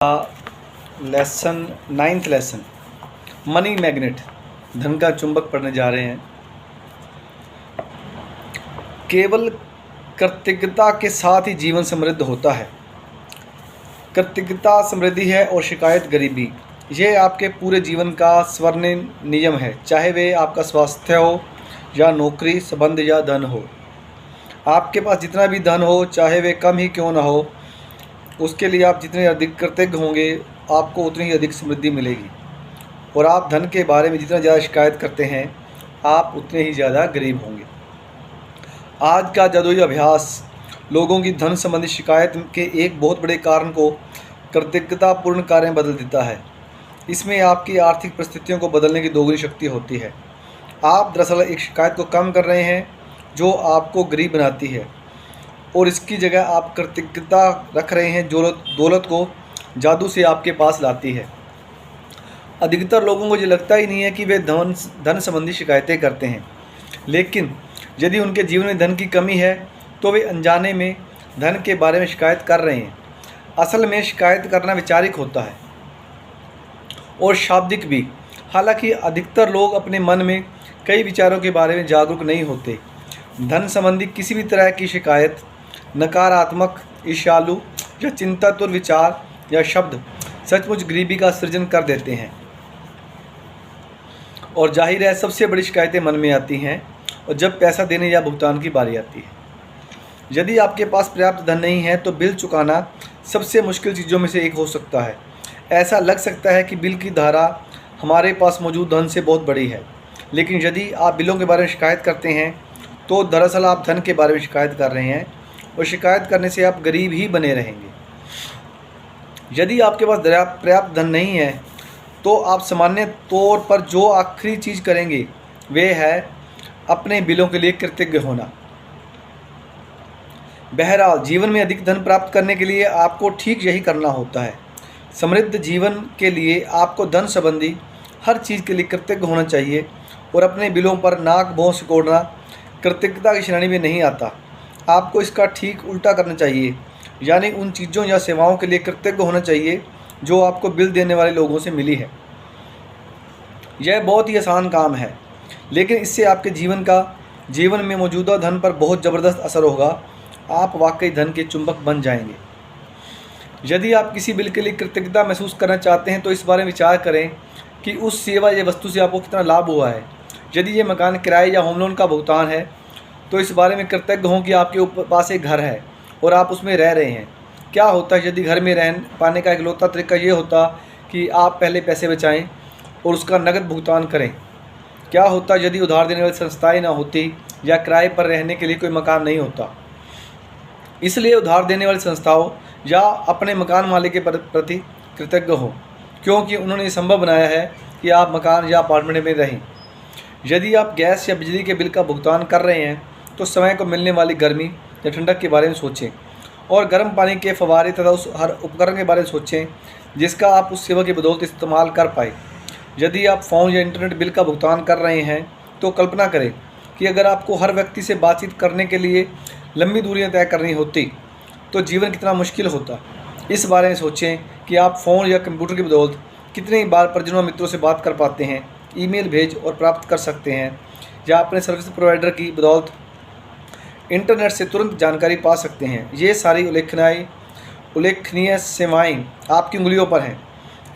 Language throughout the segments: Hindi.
Lesson ninth lesson money magnet, धन का चुंबक पढ़ने जा रहे हैं। केवल कृतज्ञता के साथ ही जीवन समृद्ध होता है। कृतज्ञता समृद्धि है और शिकायत गरीबी। यह आपके पूरे जीवन का स्वर्णिम नियम है, चाहे वे आपका स्वास्थ्य हो या नौकरी, संबंध या धन हो। आपके पास जितना भी धन हो, चाहे वे कम ही क्यों ना हो, उसके लिए आप जितने अधिक कृतज्ञ होंगे, आपको उतनी ही अधिक समृद्धि मिलेगी। और आप धन के बारे में जितना ज़्यादा शिकायत करते हैं, आप उतने ही ज़्यादा गरीब होंगे। आज का जादुई अभ्यास लोगों की धन संबंधी शिकायत के एक बहुत बड़े कारण को कृतज्ञतापूर्ण कार्य में बदल देता है। इसमें आपकी आर्थिक परिस्थितियों को बदलने की दोगुनी शक्ति होती है। आप दरअसल एक शिकायत को कम कर रहे हैं जो आपको गरीब बनाती है, और इसकी जगह आप कृतज्ञता रख रहे हैं जो दौलत को जादू से आपके पास लाती है। अधिकतर लोगों को ये लगता ही नहीं है कि वे धन संबंधी शिकायतें करते हैं, लेकिन यदि उनके जीवन में धन की कमी है तो वे अनजाने में धन के बारे में शिकायत कर रहे हैं। असल में शिकायत करना वैचारिक होता है और शाब्दिक भी। हालांकि अधिकतर लोग अपने मन में कई विचारों के बारे में जागरूक नहीं होते। धन संबंधी किसी भी तरह की शिकायत नकारात्मक, ईर्ष्यालु या चिंतातुर विचार या शब्द सचमुच गरीबी का सृजन कर देते हैं। और जाहिर है, सबसे बड़ी शिकायतें मन में आती हैं और जब पैसा देने या भुगतान की बारी आती है। यदि आपके पास पर्याप्त धन नहीं है तो बिल चुकाना सबसे मुश्किल चीज़ों में से एक हो सकता है। ऐसा लग सकता है कि बिल की धारा हमारे पास मौजूद धन से बहुत बड़ी है, लेकिन यदि आप बिलों के बारे में शिकायत करते हैं तो दरअसल आप धन के बारे में शिकायत कर रहे हैं, और शिकायत करने से आप गरीब ही बने रहेंगे। यदि आपके पास पर्याप्त धन नहीं है तो आप सामान्य तौर पर जो आखिरी चीज़ करेंगे वे है अपने बिलों के लिए कृतज्ञ होना। बहरहाल, जीवन में अधिक धन प्राप्त करने के लिए आपको ठीक यही करना होता है। समृद्ध जीवन के लिए आपको धन संबंधी हर चीज़ के लिए कृतज्ञ होना चाहिए, और अपने बिलों पर नाक भौं सिकोड़ना कृतज्ञता की श्रेणी में नहीं आता। आपको इसका ठीक उल्टा करना चाहिए, यानी उन चीज़ों या सेवाओं के लिए कृतज्ञ होना चाहिए जो आपको बिल देने वाले लोगों से मिली है। यह बहुत ही आसान काम है, लेकिन इससे आपके जीवन में मौजूदा धन पर बहुत ज़बरदस्त असर होगा। आप वाकई धन के चुंबक बन जाएंगे। यदि आप किसी बिल के लिए कृतज्ञता महसूस करना चाहते हैं तो इस बारे में विचार करें कि उस सेवा या वस्तु से आपको कितना लाभ हुआ है। यदि ये मकान किराए या होम लोन का भुगतान है तो इस बारे में कृतज्ञ हों कि आपके पास एक घर है और आप उसमें रह रहे हैं। क्या होता है यदि घर में रह पाने का इकलौता तरीका ये होता कि आप पहले पैसे बचाएं और उसका नकद भुगतान करें? क्या होता यदि उधार देने वाली संस्थाएं ना होती या किराए पर रहने के लिए कोई मकान नहीं होता? इसलिए उधार देने वाली संस्थाओं या अपने मकान मालिक के प्रति कृतज्ञ हो, क्योंकि उन्होंने ये संभव बनाया है कि आप मकान या अपार्टमेंट में रहें। यदि आप गैस या बिजली के बिल का भुगतान कर रहे हैं तो समय को मिलने वाली गर्मी या ठंडक के बारे में सोचें, और गर्म पानी के फव्वारे तथा उस हर उपकरण के बारे में सोचें जिसका आप उस सेवा की बदौलत इस्तेमाल कर पाए। यदि आप फ़ोन या इंटरनेट बिल का भुगतान कर रहे हैं तो कल्पना करें कि अगर आपको हर व्यक्ति से बातचीत करने के लिए लंबी दूरियां तय करनी होती तो जीवन कितना मुश्किल होता। इस बारे में सोचें कि आप फ़ोन या कंप्यूटर की बदौलत कितनी बार परिजनों मित्रों से बात कर पाते हैं, ईमेल भेज और प्राप्त कर सकते हैं, या अपने सर्विस प्रोवाइडर की बदौलत इंटरनेट से तुरंत जानकारी पा सकते हैं। ये सारी उल्लेखनीय सेवाएं आपकी उंगलियों पर हैं,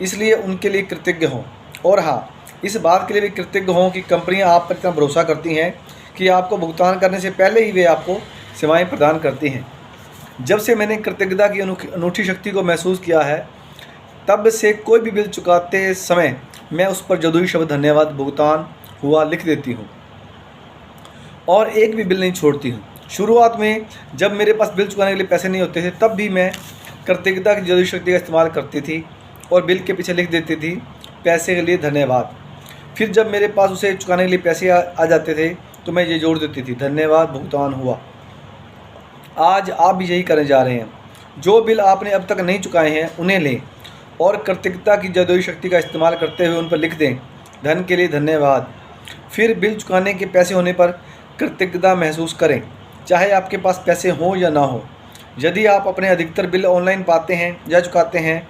इसलिए उनके लिए कृतज्ञ हों। और हाँ, इस बात के लिए भी कृतज्ञ हों कि कंपनियां आप पर इतना भरोसा करती हैं कि आपको भुगतान करने से पहले ही वे आपको सेवाएं प्रदान करती हैं। जब से मैंने कृतज्ञता की अनूठी शक्ति को महसूस किया है, तब से कोई भी बिल चुकाते समय मैं उस पर जादुई शब्द धन्यवाद भुगतान हुआ लिख देती हूँ और एक भी बिल नहीं छोड़ती हूँ। शुरुआत में जब मेरे पास बिल चुकाने के लिए पैसे नहीं होते थे, तब भी मैं कृतज्ञता की जादुई शक्ति का इस्तेमाल करती थी और बिल के पीछे लिख देती थी पैसे के लिए धन्यवाद। फिर जब मेरे पास उसे चुकाने के लिए पैसे आ जाते थे तो मैं ये जोड़ देती थी धन्यवाद भुगतान हुआ। आज आप भी यही करने जा रहे हैं। जो बिल आपने अब तक नहीं चुकाए हैं उन्हें लें और कृतज्ञता की जादुई शक्ति का इस्तेमाल करते हुए उन पर लिख दें धन के लिए धन्यवाद। फिर बिल चुकाने के पैसे होने पर कृतज्ञता महसूस करें, चाहे आपके पास पैसे हों या ना हो। यदि आप अपने अधिकतर बिल ऑनलाइन पाते हैं या चुकाते हैं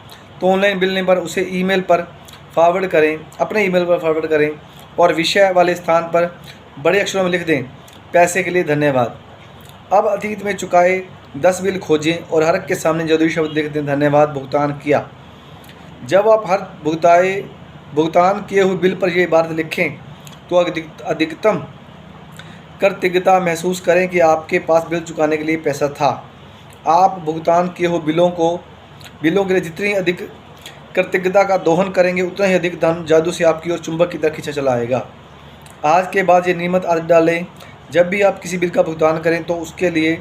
तो ऑनलाइन मिलने पर उसे ईमेल पर फॉरवर्ड करें, अपने ईमेल पर फॉरवर्ड करें और विषय वाले स्थान पर बड़े अक्षरों में लिख दें, पैसे के लिए धन्यवाद। अब अतीत में चुकाए 10 बिल खोजें और हर एक के सामने जादुई शब्द लिख दें, धन्यवाद भुगतान किया। जब आप हर भुगतान किए हुए बिल पर यह बात लिखें तो अधिकतम कृतज्ञता महसूस करें कि आपके पास बिल चुकाने के लिए पैसा था। आप भुगतान किए हुए बिलों के लिए जितनी अधिक कृतज्ञता का दोहन करेंगे, उतना ही अधिक धन जादू से आपकी ओर चुंबक की तरह खींचा चला आएगा। आज के बाद ये नियमित आदत डालें, जब भी आप किसी बिल का भुगतान करें तो उसके लिए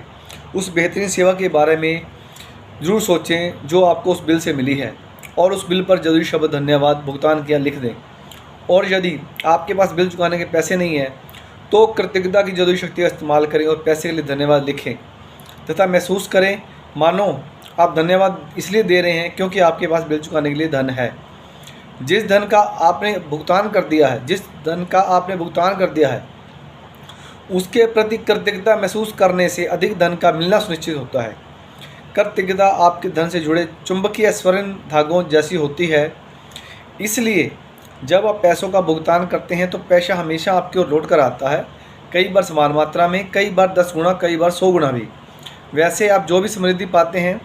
उस बेहतरीन सेवा के बारे में ज़रूर सोचें जो आपको उस बिल से मिली है और उस बिल पर जादुई शब्द धन्यवाद भुगतान किया लिख दें। और यदि आपके पास बिल चुकाने के पैसे नहीं हैं तो कृतज्ञता की जादुई शक्ति का इस्तेमाल करें और पैसे के लिए धन्यवाद लिखें तथा महसूस करें मानो आप धन्यवाद इसलिए दे रहे हैं क्योंकि आपके पास बिल चुकाने के लिए धन है। जिस धन का आपने भुगतान कर दिया है उसके प्रति कृतज्ञता महसूस करने से अधिक धन का मिलना सुनिश्चित होता है। कृतज्ञता आपके धन से जुड़े चुंबकीय स्वर्ण धागों जैसी होती है, इसलिए जब आप पैसों का भुगतान करते हैं तो पैसा हमेशा आपकी ओर लौट कर आता है, कई बार समान मात्रा में, कई बार 10 गुना, कई बार 100 गुना भी। वैसे आप जो भी समृद्धि पाते हैं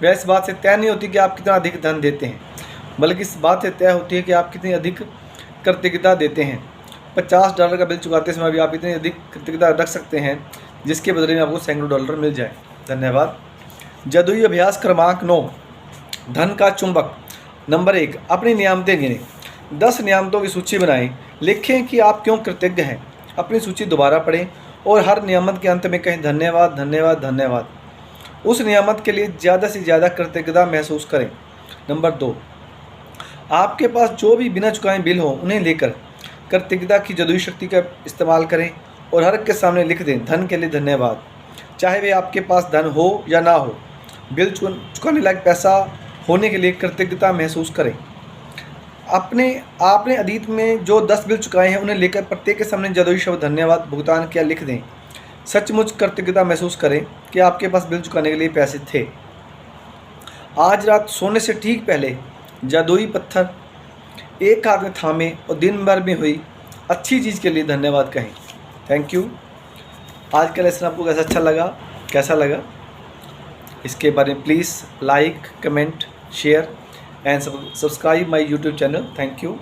वह इस बात से तय नहीं होती कि आप कितना अधिक धन देते हैं, बल्कि इस बात से तय होती है कि आप कितनी अधिक कृतज्ञता देते हैं। $50 का बिल चुकाते समय भी आप इतनी अधिक कृतज्ञता रख सकते हैं जिसके बदले में आपको सैकड़ों डॉलर मिल जाए। धन्यवाद। जादुई अभ्यास क्रमांक 9, धन का चुंबक। नंबर 1, अपनी नियामतें गिनें। 10 नियामतों की सूची बनाएं। लिखें कि आप क्यों कृतज्ञ हैं। अपनी सूची दोबारा पढ़ें और हर नियामत के अंत में कहें धन्यवाद धन्यवाद धन्यवाद। उस नियामत के लिए ज़्यादा से ज़्यादा कृतज्ञता महसूस करें। नंबर 2, आपके पास जो भी बिना चुकाए बिल हो उन्हें लेकर कृतज्ञता की जादुई शक्ति का इस्तेमाल करें और हर एक के सामने लिख दें, धन के लिए धन्यवाद। चाहे वे आपके पास धन हो या ना हो, बिल चुकाने लायक पैसा होने के लिए कृतज्ञता महसूस करें। आपने अतीत में जो 10 बिल चुकाए हैं उन्हें लेकर प्रत्येक के सामने जादुई शब्द धन्यवाद भुगतान किया लिख दें। सचमुच कृतज्ञता महसूस करें कि आपके पास बिल चुकाने के लिए पैसे थे। आज रात सोने से ठीक पहले जादुई पत्थर एक हाथ में थामे और दिन भर में हुई अच्छी चीज़ के लिए धन्यवाद कहें। Thank you. आज का लेसन आपको कैसा लगा इसके बारे में please like, comment, share and subscribe my YouTube channel. Thank you.